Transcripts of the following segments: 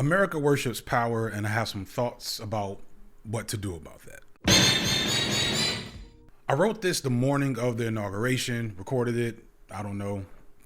America worships power, and I have some thoughts about what to do about that. I wrote this the morning of the inauguration, recorded it, I don't know,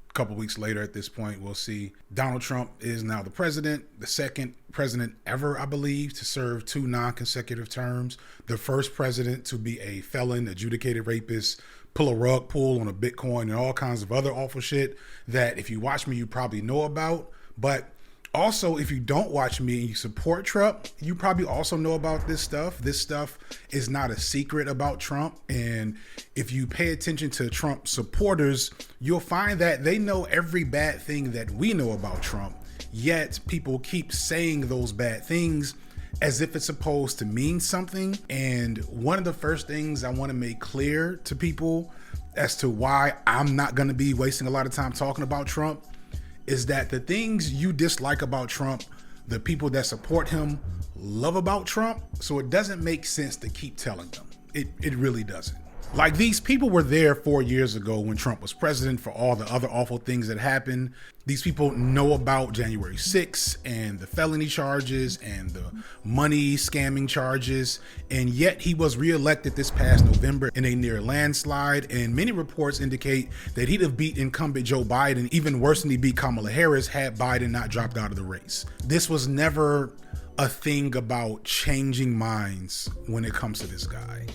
a couple weeks later at this point, we'll see. Donald Trump is now the president, the second president ever, I believe, to serve 2 non-consecutive terms, the first president to be a felon, adjudicated rapist, pull a rug pull on a Bitcoin, and all kinds of other awful shit that if you watch me, you probably know about. But also, if you don't watch me and you support Trump, you probably also know about this stuff. This stuff is not a secret about Trump. And if you pay attention to Trump supporters, you'll find that they know every bad thing that we know about Trump. Yet people keep saying those bad things as if it's supposed to mean something. And one of the first things I want to make clear to people as to why I'm not going to be wasting a lot of time talking about Trump is that the things you dislike about Trump, the people that support him love about Trump. So it doesn't make sense to keep telling them. It really doesn't. Like, these people were there 4 years ago when Trump was president for all the other awful things that happened. These people know about January 6th and the felony charges and the money scamming charges. And yet he was reelected this past November in a near landslide. And many reports indicate that he'd have beat incumbent Joe Biden, even worse than he beat Kamala Harris, had Biden not dropped out of the race. This was never a thing about changing minds when it comes to this guy.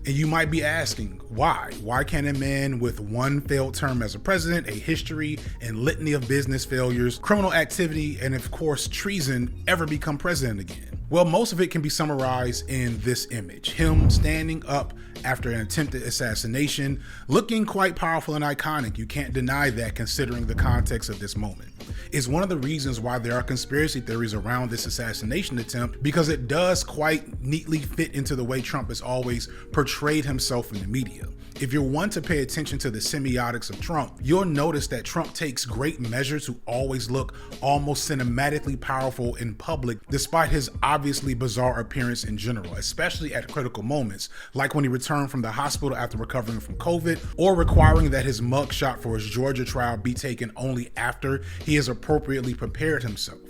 And you might be asking, why? Why can't a man with 1 failed term as a president, a history and litany of business failures, criminal activity, and of course treason ever become president again? Well, most of it can be summarized in this image. Him standing up after an attempted assassination, looking quite powerful and iconic. You can't deny that considering the context of this moment. It's one of the reasons why there are conspiracy theories around this assassination attempt, because it does quite neatly fit into the way Trump has always portrayed himself in the media. If you're one to pay attention to the semiotics of Trump, you'll notice that Trump takes great measures to always look almost cinematically powerful in public, despite his obviously bizarre appearance in general, especially at critical moments, like when he returned from the hospital after recovering from COVID, or requiring that his mugshot for his Georgia trial be taken only after he has appropriately prepared himself.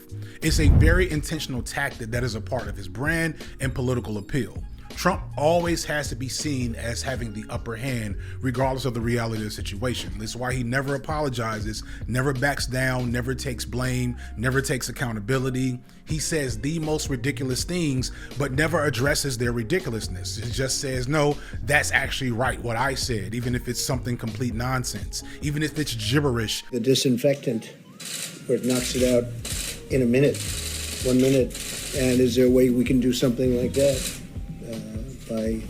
It's a very intentional tactic that is a part of his brand and political appeal. Trump always has to be seen as having the upper hand, regardless of the reality of the situation. That's why he never apologizes, never backs down, never takes blame, never takes accountability. He says the most ridiculous things, but never addresses their ridiculousness. He just says, no, that's actually right, what I said, even if it's something complete nonsense, even if it's gibberish. The disinfectant, where it knocks it out in a minute, 1 minute. And is there a way we can do something like that? By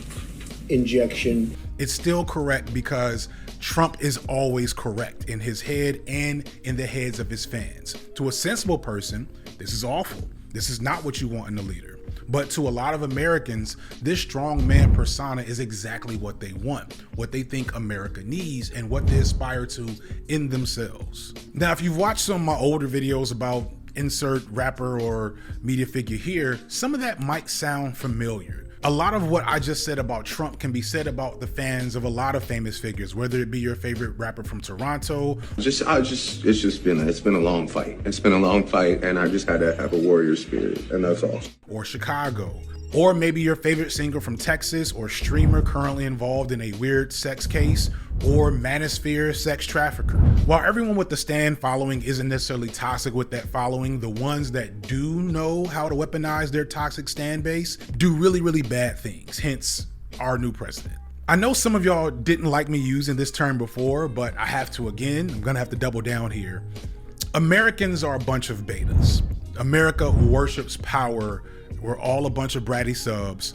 injection. It's still correct because Trump is always correct in his head and in the heads of his fans. To a sensible person, this is awful. This is not what you want in a leader. But to a lot of Americans, this strong man persona is exactly what they want, what they think America needs, and what they aspire to in themselves. Now, if you've watched some of my older videos about insert rapper or media figure here, some of that might sound familiar. A lot of what I just said about Trump can be said about the fans of a lot of famous figures, whether it be your favorite rapper from Toronto. It's been a long fight. It's been a long fight, and I just had to have a warrior spirit, and that's all. Or Chicago. Or maybe your favorite singer from Texas, or streamer currently involved in a weird sex case, or manosphere sex trafficker. While everyone with the Stan following isn't necessarily toxic with that following, the ones that do know how to weaponize their toxic Stan base do really, really bad things, hence our new president. I know some of y'all didn't like me using this term before, but I have to again. I'm gonna have to double down here. Americans are a bunch of betas. America worships power. We're all a bunch of bratty subs.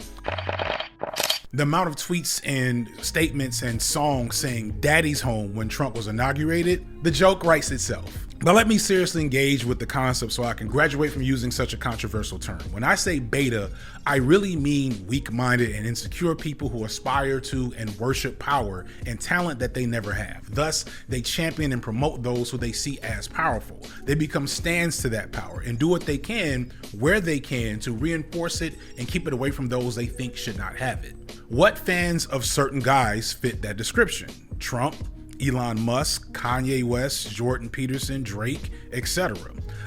The amount of tweets and statements and songs saying daddy's home when Trump was inaugurated, the joke writes itself. But let me seriously engage with the concept so I can graduate from using such a controversial term. When I say beta, I really mean weak-minded and insecure people who aspire to and worship power and talent that they never have. Thus, they champion and promote those who they see as powerful. They become stands to that power and do what they can, where they can, to reinforce it and keep it away from those they think should not have it. What fans of certain guys fit that description? Trump, Elon Musk, Kanye West, Jordan Peterson, Drake, etc.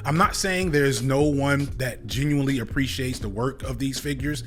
I'm not saying there's no one that genuinely appreciates the work of these figures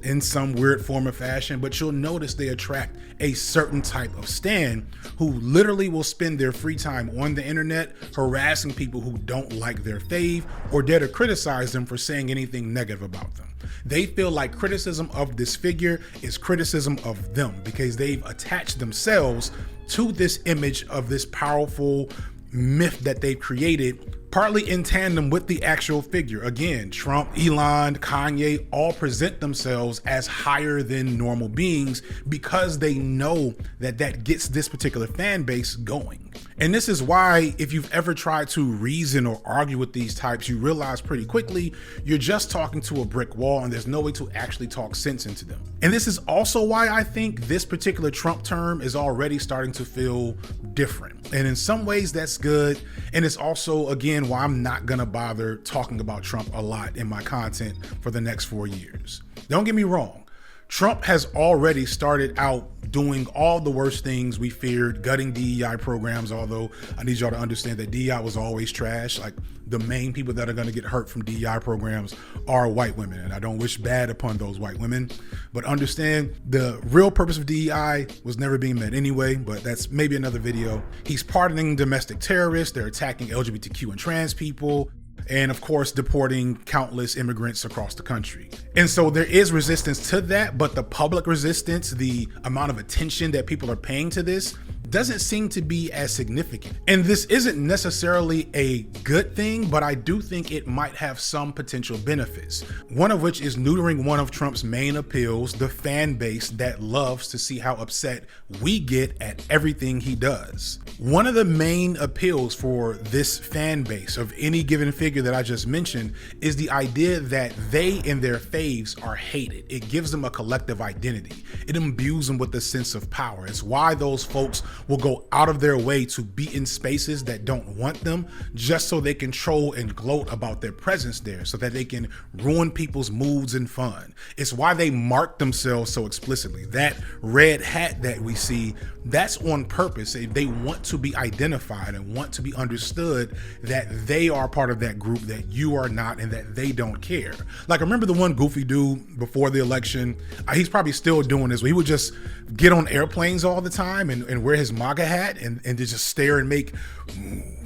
in some weird form or fashion, but you'll notice they attract a certain type of stan who literally will spend their free time on the internet harassing people who don't like their fave or dare to criticize them for saying anything negative about them. They feel like criticism of this figure is criticism of them because they've attached themselves to this image of this powerful myth that they've created, partly in tandem with the actual figure. Again, Trump, Elon, Kanye all present themselves as higher than normal beings because they know that that gets this particular fan base going. And this is why if you've ever tried to reason or argue with these types, you realize pretty quickly you're just talking to a brick wall and there's no way to actually talk sense into them. And this is also why I think this particular Trump term is already starting to feel different. And in some ways that's good. And it's also, again, why I'm not gonna bother talking about Trump a lot in my content for the next 4 years. Don't get me wrong. Trump has already started out doing all the worst things we feared, gutting DEI programs, although I need y'all to understand that DEI was always trash. Like, the main people that are going to get hurt from DEI programs are white women, and I don't wish bad upon those white women, but understand the real purpose of DEI was never being met anyway, but that's maybe another video. He's pardoning domestic terrorists, they're attacking LGBTQ and trans people, and of course deporting countless immigrants across the country. And so there is resistance to that, but the public resistance, the amount of attention that people are paying to this, doesn't seem to be as significant. And this isn't necessarily a good thing, but I do think it might have some potential benefits. One of which is neutering one of Trump's main appeals, the fan base that loves to see how upset we get at everything he does. One of the main appeals for this fan base of any given figure that I just mentioned is the idea that they and their faves are hated. It gives them a collective identity. It imbues them with a sense of power. It's why those folks will go out of their way to be in spaces that don't want them just so they can troll and gloat about their presence there so that they can ruin people's moods and fun. It's why they mark themselves so explicitly. That red hat that we see, that's on purpose. They want to be identified and want to be understood that they are part of that group, that you are not, and that they don't care. Like, remember the one goofy dude before the election? He's probably still doing this. He would just get on airplanes all the time and wear his MAGA hat and to just stare and make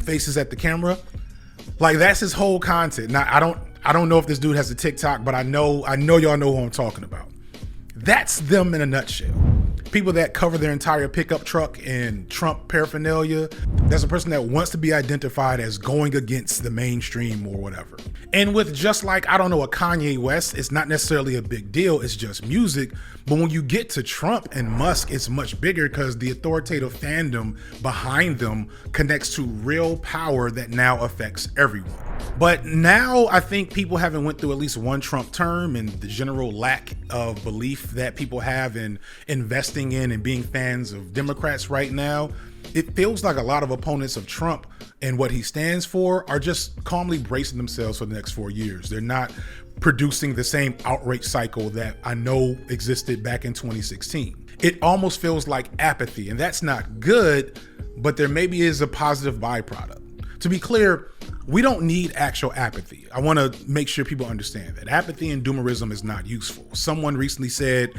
faces at the camera. Like, that's his whole content. Now, I don't know if this dude has a TikTok, but I know y'all know who I'm talking about. That's them in a nutshell. People that cover their entire pickup truck in Trump paraphernalia. That's a person that wants to be identified as going against the mainstream or whatever. And with just like, I don't know, a Kanye West, it's not necessarily a big deal. It's just music. But when you get to Trump and Musk, it's much bigger because the authoritative fandom behind them connects to real power that now affects everyone. But now I think people having went through at least one Trump term and the general lack of belief that people have in investing in and being fans of Democrats right now, it feels like a lot of opponents of Trump and what he stands for are just calmly bracing themselves for the next 4 years. They're not producing the same outrage cycle that I know existed back in 2016. It almost feels like apathy, and that's not good, but there maybe is a positive byproduct. To be clear, we don't need actual apathy. I want to make sure people understand that apathy and doomerism is not useful. Someone recently said,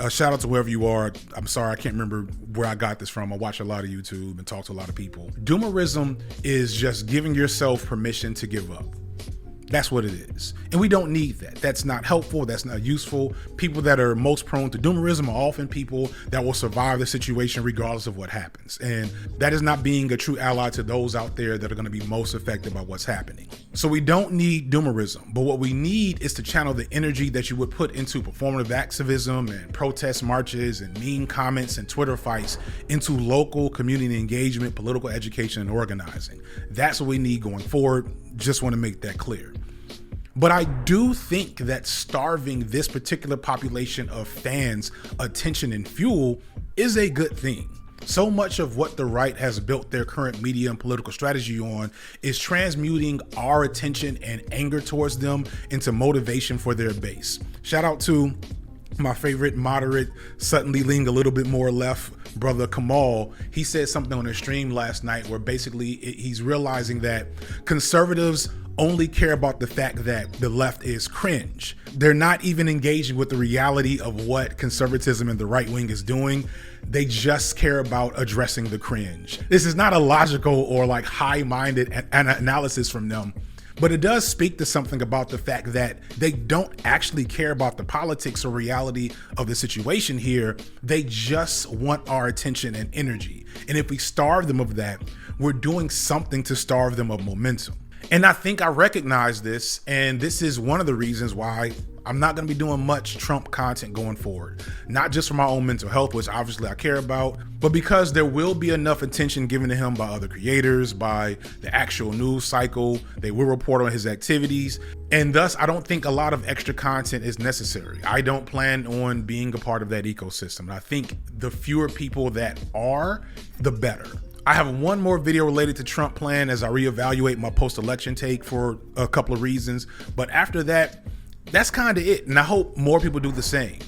shout out to wherever you are. I'm sorry, I can't remember where I got this from. I watch a lot of YouTube and talk to a lot of people. Doomerism is just giving yourself permission to give up. That's what it is. And we don't need that. That's not helpful. That's not useful. People that are most prone to doomerism are often people that will survive the situation regardless of what happens. And that is not being a true ally to those out there that are going to be most affected by what's happening. So we don't need doomerism, but what we need is to channel the energy that you would put into performative activism and protest marches and mean comments and Twitter fights into local community engagement, political education, and organizing. That's what we need going forward. Just want to make that clear. But I do think that starving this particular population of fans' attention and fuel is a good thing. So much of what the right has built their current media and political strategy on is transmuting our attention and anger towards them into motivation for their base. Shout out to my favorite moderate, suddenly leaning a little bit more left, brother Kamal, he said something on his stream last night where basically he's realizing that conservatives only care about the fact that the left is cringe. They're not even engaging with the reality of what conservatism and the right wing is doing. They just care about addressing the cringe. This is not a logical or like high-minded analysis from them, but it does speak to something about the fact that they don't actually care about the politics or reality of the situation here. They just want our attention and energy. And if we starve them of that, we're doing something to starve them of momentum. And I think I recognize this, and this is one of the reasons why I'm not going to be doing much Trump content going forward. Not just for my own mental health, which obviously I care about, but because there will be enough attention given to him by other creators, by the actual news cycle. They will report on his activities, and thus I don't think a lot of extra content is necessary. I don't plan on being a part of that ecosystem. And I think the fewer people that are, the better. I have one more video related to Trump plan as I reevaluate my post-election take for a couple of reasons. But after that, that's kind of it. And I hope more people do the same.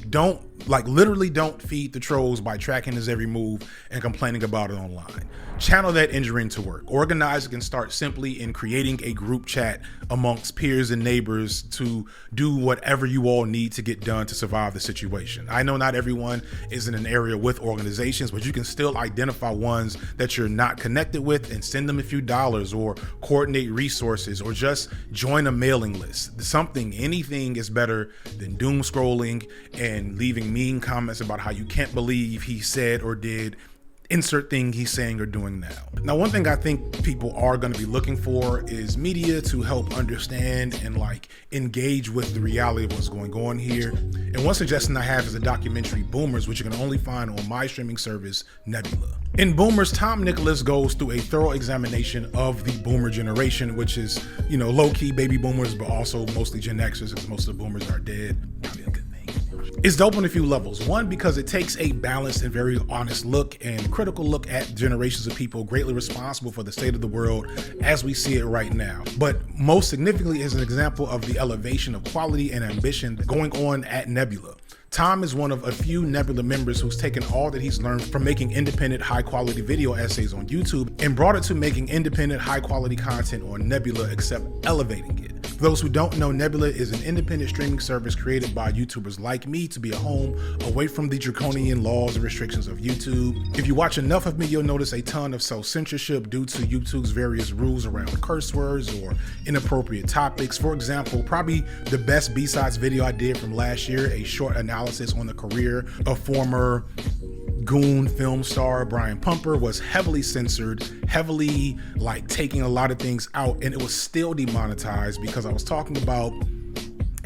Literally don't feed the trolls by tracking his every move and complaining about it online. Channel that energy into work. Organize can start simply in creating a group chat amongst peers and neighbors to do whatever you all need to get done to survive the situation. I know not everyone is in an area with organizations, but you can still identify ones that you're not connected with and send them a few dollars, or coordinate resources, or just join a mailing list. Anything is better than doom scrolling and leaving mean comments about how you can't believe he said or did insert thing he's saying or doing now. Now, one thing I think people are going to be looking for is media to help understand and engage with the reality of what's going on here. And one suggestion I have is a documentary, Boomers, which you can only find on my streaming service, Nebula. In Boomers, Tom Nicholas goes through a thorough examination of the boomer generation, which is, low-key baby boomers, but also mostly Gen Xers, because most of the boomers are dead. Probably a good thing. It's dope on a few levels. One, because it takes a balanced and very honest look and critical look at generations of people greatly responsible for the state of the world as we see it right now. But most significantly is an example of the elevation of quality and ambition going on at Nebula. Tom is one of a few Nebula members who's taken all that he's learned from making independent, high-quality video essays on YouTube and brought it to making independent, high-quality content on Nebula, except elevating it. For those who don't know, Nebula is an independent streaming service created by YouTubers like me to be a home away from the draconian laws and restrictions of YouTube. If you watch enough of me, you'll notice a ton of self-censorship due to YouTube's various rules around curse words or inappropriate topics. For example, probably the best B-sides video I did from last year, a short analysis on the career of former Goon film star Brian Pumper, was heavily censored, heavily taking a lot of things out, and it was still demonetized because I was talking about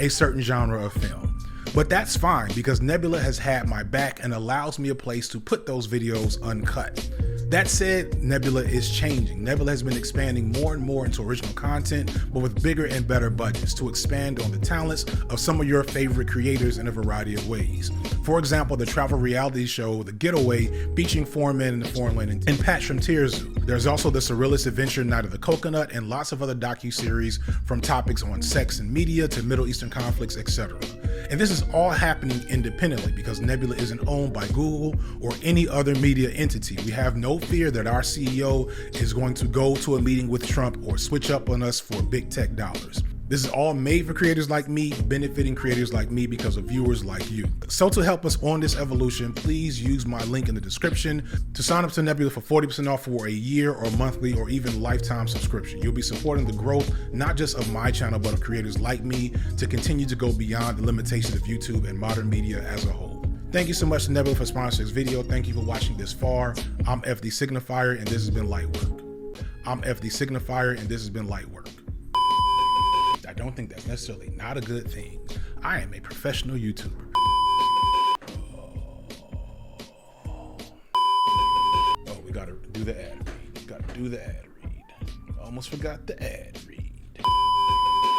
a certain genre of film. But that's fine, because Nebula has had my back and allows me a place to put those videos uncut. That said, Nebula is changing. Nebula has been expanding more and more into original content, but with bigger and better budgets to expand on the talents of some of your favorite creators in a variety of ways. For example, the travel reality show, The Getaway, featuring foreign men in the foreign land, and Patch from Tears Zoo. There's also the surrealist adventure Night of the Coconut, and lots of other docuseries from topics on sex and media to Middle Eastern conflicts, etc. And this is all happening independently because Nebula isn't owned by Google or any other media entity. We have no fear that our CEO is going to go to a meeting with Trump or switch up on us for big tech dollars. This is all made for creators like me, benefiting creators like me because of viewers like you. So to help us on this evolution, please use my link in the description to sign up to Nebula for 40% off for a year or monthly or even lifetime subscription. You'll be supporting the growth, not just of my channel, but of creators like me to continue to go beyond the limitations of YouTube and modern media as a whole. Thank you so much to Nebula for sponsoring this video. Thank you for watching this far. I'm FD Signifier, and this has been Lightwork. I don't think that's necessarily not a good thing. I am a professional YouTuber. Oh, we gotta do the ad read. Almost forgot the ad read.